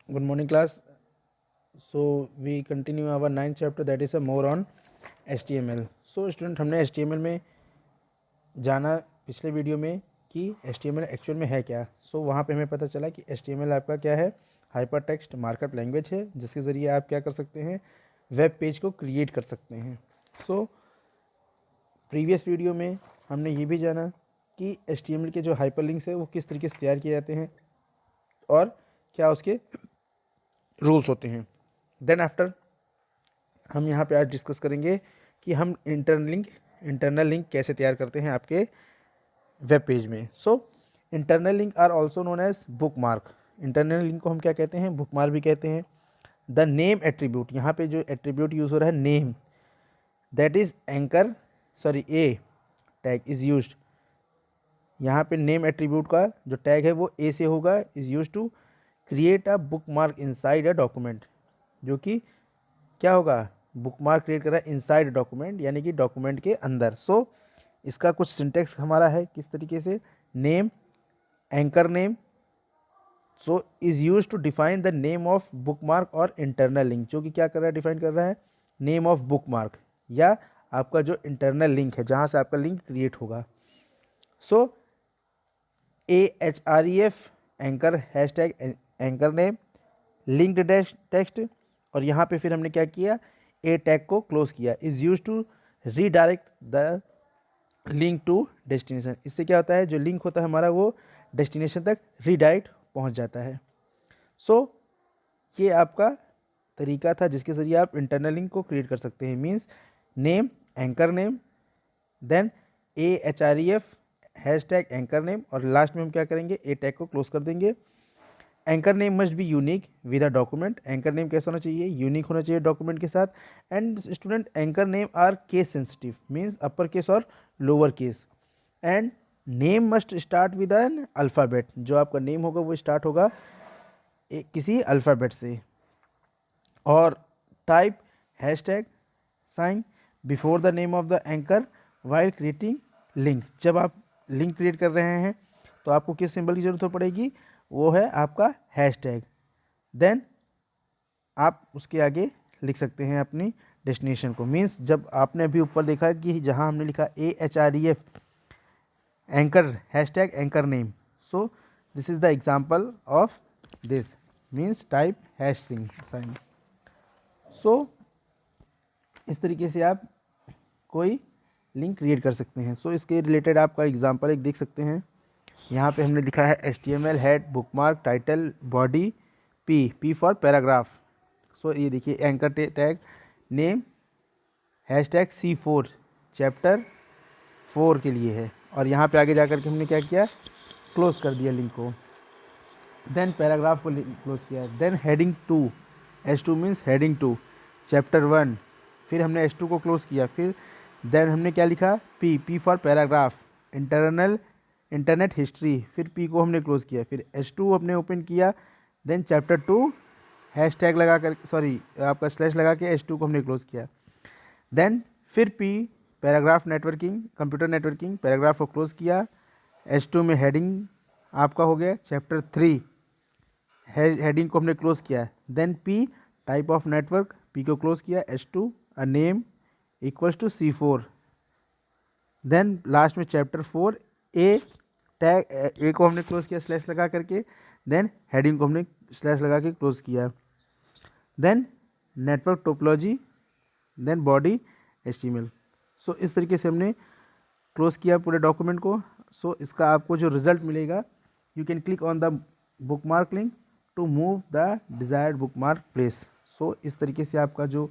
Good morning, class. So we continue our ninth chapter, that is a more on HTML. So student, हमने HTML में जाना पिछले video में कि HTML actual में है क्या. सो वहाँ पे हमें पता चला कि HTML आपका क्या है, हाइपर टेक्स्ट मार्कअप लैंग्वेज है, जिसके ज़रिए आप क्या कर सकते हैं, वेब पेज को क्रिएट कर सकते हैं. सो प्रीवियस वीडियो में हमने ये भी जाना कि HTML के जो हाइपर लिंक्स है वो किस तरीके से तैयार किए जाते हैं और क्या उसके रूल्स होते हैं. देन आफ्टर हम यहाँ पे आज डिस्कस करेंगे कि हम इंटरनल लिंक कैसे तैयार करते हैं आपके वेब पेज में. So internal link are also known as book mark. Internal link को हम क्या कहते हैं, बुक मार्क भी कहते हैं. द नेम एट्रीब्यूट, यहाँ पे जो एट्रीब्यूट यूज हो रहा है name, that is anchor A tag is used. यहाँ पे नेम एट्रीब्यूट का जो टैग है वो ए से होगा, is use to create a book mark inside a document, जो कि क्या होगा, बुक मार्क क्रिएट कर रहा है इनसाइड डॉक्यूमेंट, यानी कि डॉक्यूमेंट के अंदर. सो इसका कुछ सिंटेक्स हमारा है किस तरीके से, name anchor name so is use to define the name of book mark और इंटरनल लिंक, जो कि क्या कर रहा है, डिफाइन कर रहा है नेम ऑफ बुक मार्क या आपका जो इंटरनल लिंक है जहाँ से आपका लिंक क्रिएट होगा. So AHREF anchor hashtag anchor name linked dash text, और यहाँ पे फिर हमने क्या किया, ए टैग को क्लोज किया, is use to redirect the link to destination. इससे क्या होता है, जो लिंक होता है हमारा वो डेस्टिनेशन तक रीडायरेक्ट पहुँच जाता है. सो ये आपका तरीका था जिसके ज़रिए आप इंटरनल लिंक को क्रिएट कर सकते हैं. Means name anchor name, then AHREF hashtag anchor name, और लास्ट में हम क्या करेंगे, ए टैग को क्लोज कर देंगे. Anchor name must be unique with a document. Anchor name कैसा होना चाहिए, यूनिक होना चाहिए डॉक्यूमेंट के साथ. And student anchor name are case sensitive, means upper case और lower case. And name must start with an alphabet, जो आपका नेम होगा वो स्टार्ट होगा किसी अल्फ़ाबेट से. और type hashtag sign before the name of the anchor while creating link. जब आप लिंक क्रिएट कर रहे हैं तो आपको किस सिंबल की ज़रूरत पड़ेगी, वो है आपका हैशटैग. देन आप उसके आगे लिख सकते हैं अपनी डेस्टिनेशन को. मीन्स जब आपने अभी ऊपर देखा कि जहां हमने लिखा AHREF anchor hashtag anchor name, so this is the example of this, means type hash sign. So इस तरीके से आप कोई लिंक क्रिएट कर सकते हैं. सो इसके रिलेटेड आपका एग्जाम्पल एक देख सकते हैं. यहाँ पे हमने लिखा है HTML head bookmark title body P for paragraph. So ये देखिए anchor tag name hashtag C4 chapter 4 के लिए है, और यहाँ पे आगे जा कर के हमने क्या किया, क्लोज कर दिया लिंक को. देन पैराग्राफ को क्लोज किया. Then heading 2, H2 means heading 2 chapter 1, फिर हमने H2 को क्लोज किया. फिर देन हमने क्या लिखा, P for paragraph internet history, फिर P को हमने क्लोज किया. फिर H2 हमने ओपन किया. देन चैप्टर 2 हैशटैग लगा कर आपका स्लैश लगा के H2 को हमने क्लोज किया. देन फिर P paragraph networking computer networking paragraph को क्लोज किया. H2 में हेडिंग आपका हो गया चैप्टर 3, हेडिंग को हमने क्लोज किया. Then P type of network, P को क्लोज किया. H2 a name equals to C4. Then last में चैप्टर 4 ए टैग ए को हमने क्लोज किया स्लैश लगा करके. देन हेडिंग को हमने स्लैश लगा के क्लोज किया. Then network topology, then body HTML. So इस तरीके से हमने क्लोज किया पूरे डॉक्यूमेंट को. सो इसका आपको जो रिजल्ट मिलेगा, you can click on the bookmark link to move the desired bookmark place. So इस तरीके से आपका जो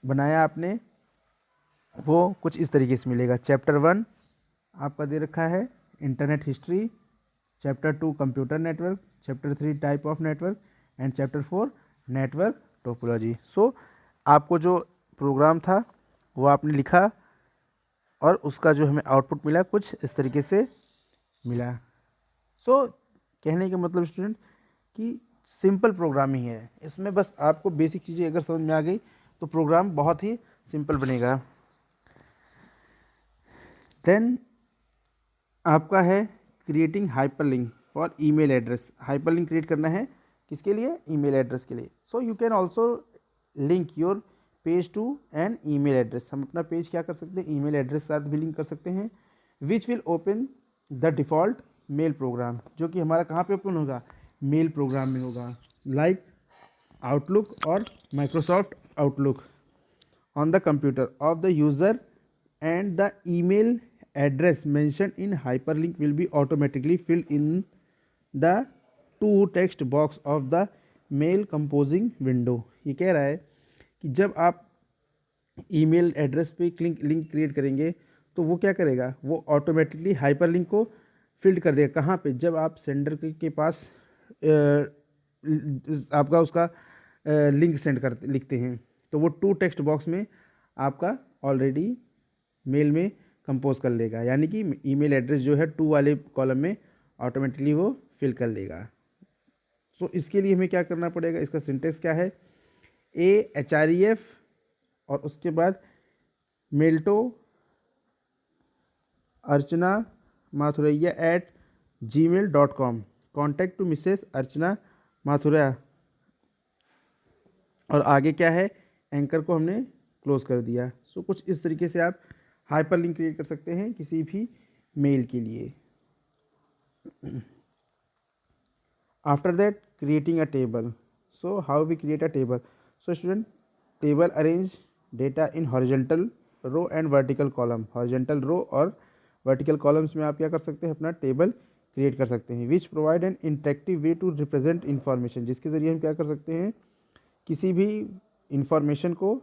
बनाया आपने वो कुछ इस तरीके से मिलेगा. चैप्टर 1 आपका दे रखा है internet history, chapter 2 computer network, chapter 3 type of network, and chapter 4 network topology. So आपको जो प्रोग्राम था वो आपने लिखा, और उसका जो हमें आउटपुट मिला कुछ इस तरीके से मिला. सो कहने का मतलब स्टूडेंट कि सिंपल प्रोग्रामिंग है, इसमें बस आपको बेसिक चीज़ें अगर समझ में आ गई तो प्रोग्राम बहुत ही सिंपल बनेगा. देन आपका है creating hyperlink for email address. Hyperlink create करना है किसके लिए? ईमेल एड्रेस के लिए। So you can also link your page to an email address. हम अपना पेज क्या कर सकते हैं? ईमेल एड्रेस के साथ भी लिंक कर सकते हैं, which will open the default mail program, जो कि हमारा कहाँ पे ओपन होगा? मेल प्रोग्राम में होगा, लाइक आउटलुक और Microsoft outlook on the computer of the user, and the email address mentioned in hyperlink will be automatically filled in the to text box of the mail composing window। ये कह रहा है कि जब आप email address पे link create करेंगे तो वो क्या करेगा? वो ऑटोमेटिकली हाइपरलिंक को फिल्ड कर देगा। कहाँ पे? जब आप सेंडर के पास आपका उसका लिंक सेंड कर लिखते हैं तो वो टू टेक्स्ट बॉक्स में आपका ऑलरेडी मेल में कंपोज कर लेगा, यानी कि ईमेल एड्रेस जो है टू वाले कॉलम में ऑटोमेटिकली वो फिल कर लेगा। सो इसके लिए हमें क्या करना पड़ेगा? इसका सिंटेक्स क्या है? AHREF और उसके बाद मेल्टो अर्चना माथुरैया @gmail.com, कॉन्टैक्ट टू मिसेस अर्चना माथुरैया, और आगे क्या है? एंकर को हमने क्लोज कर दिया। सो कुछ इस तरीके से आप हाइपर लिंक क्रिएट कर सकते हैं किसी भी मेल के लिए। After that creating a table. So how we create a table? So student, table arrange data in horizontal row and vertical column. Horizontal row और वर्टिकल कॉलम्स में आप क्या कर सकते हैं? अपना टेबल क्रिएट कर सकते हैं, which provide an interactive way to represent information, जिसके ज़रिए हम क्या कर सकते हैं? किसी भी इंफॉर्मेशन को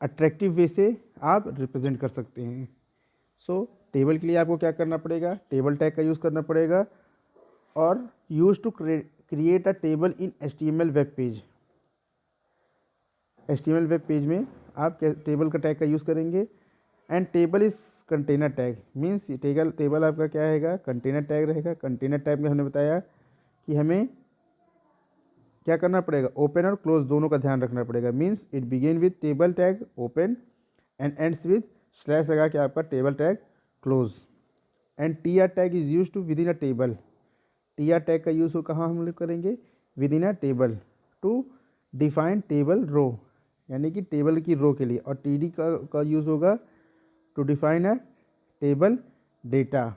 अट्रैक्टिव वे से आप रिप्रेजेंट कर सकते हैं। सो टेबल के लिए आपको क्या करना पड़ेगा? टेबल टैग का यूज़ करना पड़ेगा, और use to create a table in HTML web page. HTML web page में आप टेबल का टैग का यूज़ करेंगे। And table is container tag, means table आपका क्या रहेगा? कंटेनर टैग रहेगा। कंटेनर टैग में हमने बताया कि हमें क्या करना पड़ेगा? ओपन और क्लोज दोनों का ध्यान रखना पड़ेगा। Means it begin with table tag open and ends with slash लगा के आपका table tag close. And TR tag is use to within a table. TR tag का यूज़ हो कहाँ हम लोग करेंगे? Within a table to define table row, यानी कि टेबल की रो के लिए। और TD का यूज़ होगा to define a table data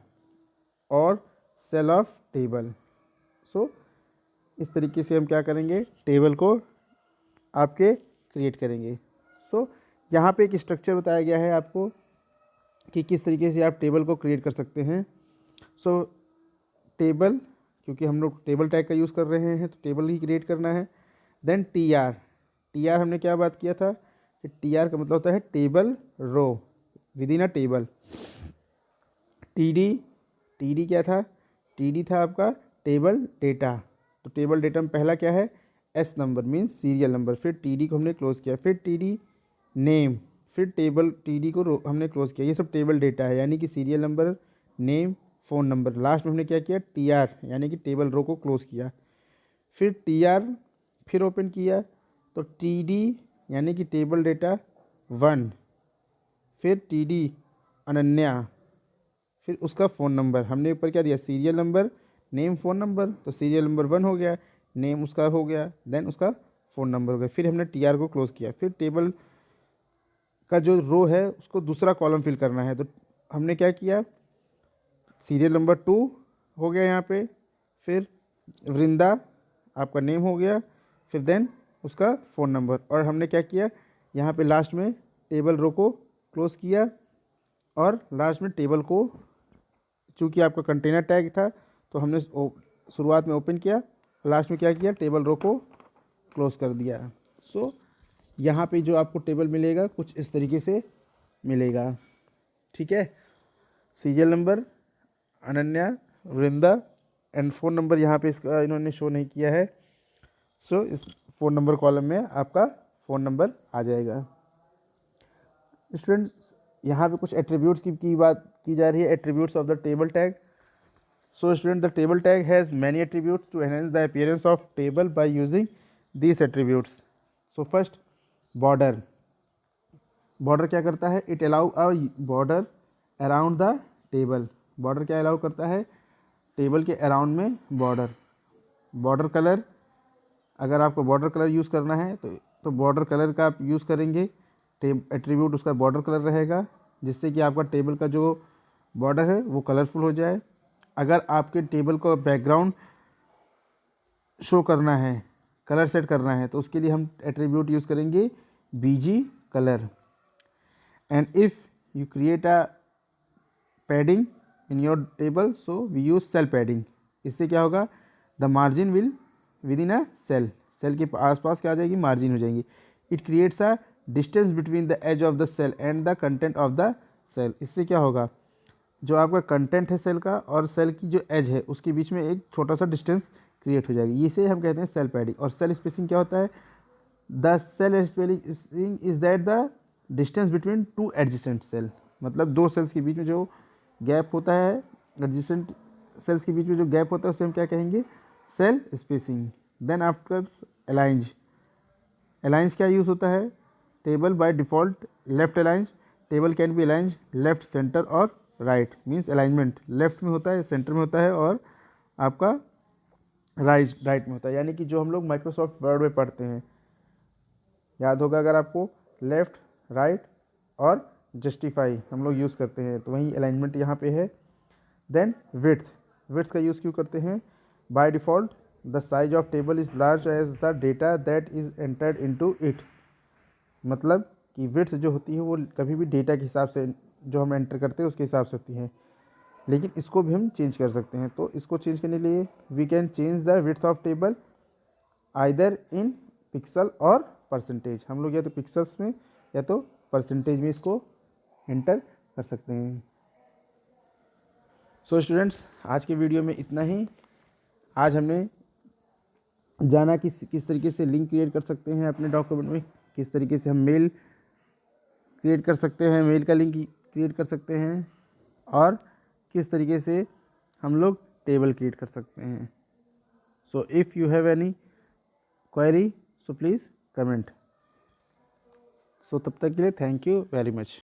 और सेल ऑफ टेबल। सो इस तरीके से हम क्या करेंगे? टेबल को आपके क्रिएट करेंगे। सो यहाँ पे एक स्ट्रक्चर बताया गया है आपको कि किस तरीके से आप टेबल को क्रिएट कर सकते हैं। सो टेबल, क्योंकि हम लोग टेबल टैग का यूज़ कर रहे हैं तो टेबल ही क्रिएट करना है। देन TR हमने क्या बात किया था कि TR का मतलब होता है table row within a table. TD क्या था? TD था आपका टेबल डेटा। तो टेबल डेटा में पहला क्या है? S number, means serial number. फिर TD को हमने क्लोज किया, फिर TD नेम, फिर टेबल TD को हमने क्लोज किया। ये सब टेबल डेटा है, यानी कि serial number, name, phone number. Last में हमने क्या किया? TR यानी कि टेबल रो को क्लोज किया। फिर TR फिर ओपन किया तो TD यानी कि टेबल डेटा 1, फिर TD अनन्या, फिर उसका फ़ोन नंबर। हमने ऊपर क्या दिया? Serial number, name, phone number. तो सीरियल नंबर 1 हो गया, नेम उसका हो गया, देन उसका फ़ोन नंबर हो गया। फिर हमने TR को क्लोज़ किया। फिर टेबल का जो रो है उसको दूसरा कॉलम फिल करना है, तो हमने क्या किया? सीरियल नंबर 2 हो गया यहाँ पे, फिर वृंदा आपका नेम हो गया, फिर देन उसका फ़ोन नंबर। और हमने क्या किया? यहाँ पे लास्ट में टेबल रो को क्लोज़ किया, और लास्ट में टेबल को, चूँकि आपका कंटेनर टैग था तो हमने शुरुआत में ओपन किया, लास्ट में क्या किया? टेबल रो को क्लोज़ कर दिया। सो यहाँ पे जो आपको टेबल मिलेगा कुछ इस तरीके से मिलेगा, ठीक है? Serial number, Ananya, Vrinda and phone number यहाँ पे इसका इन्होंने शो नहीं किया है। सो इस फ़ोन नंबर कॉलम में आपका फ़ोन नंबर आ जाएगा। स्टूडेंट्स, यहाँ पे कुछ एट्रीब्यूट्स की बात की जा रही है, attributes of the table tag. So student, the table tag has many attributes to enhance the appearance of table by using these attributes. So first, border. Border क्या करता है? It allow a border around the table. Border क्या allow करता है? Table के around में border. Border colour अगर आपको बॉर्डर कलर यूज़ करना है तो बॉर्डर कलर का आप यूज़ करेंगे, एट्रीब्यूट उसका बॉर्डर कलर रहेगा, जिससे कि आपका टेबल का जो बॉर्डर है वो कलरफुल हो जाए। अगर आपके टेबल को बैकग्राउंड शो करना है, कलर सेट करना है, तो उसके लिए हम एट्रीब्यूट यूज़ करेंगे BG colour. And if you create a padding in your table, so we use cell padding. इससे क्या होगा, the margin will within a cell, cell के आसपास क्या आ जाएगी, मार्जिन हो जाएंगी। It creates a distance between the edge of the cell and the content of the cell. इससे क्या होगा, जो आपका कंटेंट है सेल का और सेल की जो एज है उसके बीच में एक छोटा सा डिस्टेंस क्रिएट हो जाएगी। इसे हम कहते हैं सेल पैडिंग। और सेल स्पेसिंग क्या होता है, the cell spacing is that the distance between two adjacent cell, मतलब दो सेल्स के बीच में जो गैप होता है, एडजेसेंट सेल्स के बीच में जो गैप होता है उसे हम क्या कहेंगे, cell spacing. Then after aligns, aligns क्या यूज़ होता है, table by default left aligns, table can be aligns left, center और राइट। मीन्स अलाइनमेंट लेफ्ट में होता है, सेंटर में होता है और आपका राइट में होता है। यानी कि जो हम लोग माइक्रोसॉफ्ट वर्ड में पढ़ते हैं, याद होगा अगर आपको, लेफ़्ट, राइट और जस्टिफाई हम लोग यूज़ करते हैं, तो वही अलाइनमेंट यहाँ पे है। देन विड्थ, विड्थ का यूज़ क्यों करते हैं, by default the size of table is large as the data that is entered into it. मतलब कि विड्थ जो होती है वो कभी भी डेटा के हिसाब से जो हम एंटर करते हैं उसके हिसाब से होती है, लेकिन इसको भी हम चेंज कर सकते हैं। तो इसको चेंज करने के लिए we can change the width of table either in pixel और परसेंटेज। हम लोग या तो पिक्सल्स में या तो परसेंटेज में इसको एंटर कर सकते हैं। सो स्टूडेंट्स, आज के वीडियो में इतना ही। आज हमने जाना कि किस तरीके से लिंक क्रिएट कर सकते हैं अपने डॉक्यूमेंट में, किस तरीके से हम मेल क्रिएट कर सकते हैं, मेल का लिंक क्रिएट कर सकते हैं, और किस तरीके से हम लोग टेबल क्रिएट कर सकते हैं। So if you have any query so please comment. So तब तक के लिए थैंक यू वेरी मच।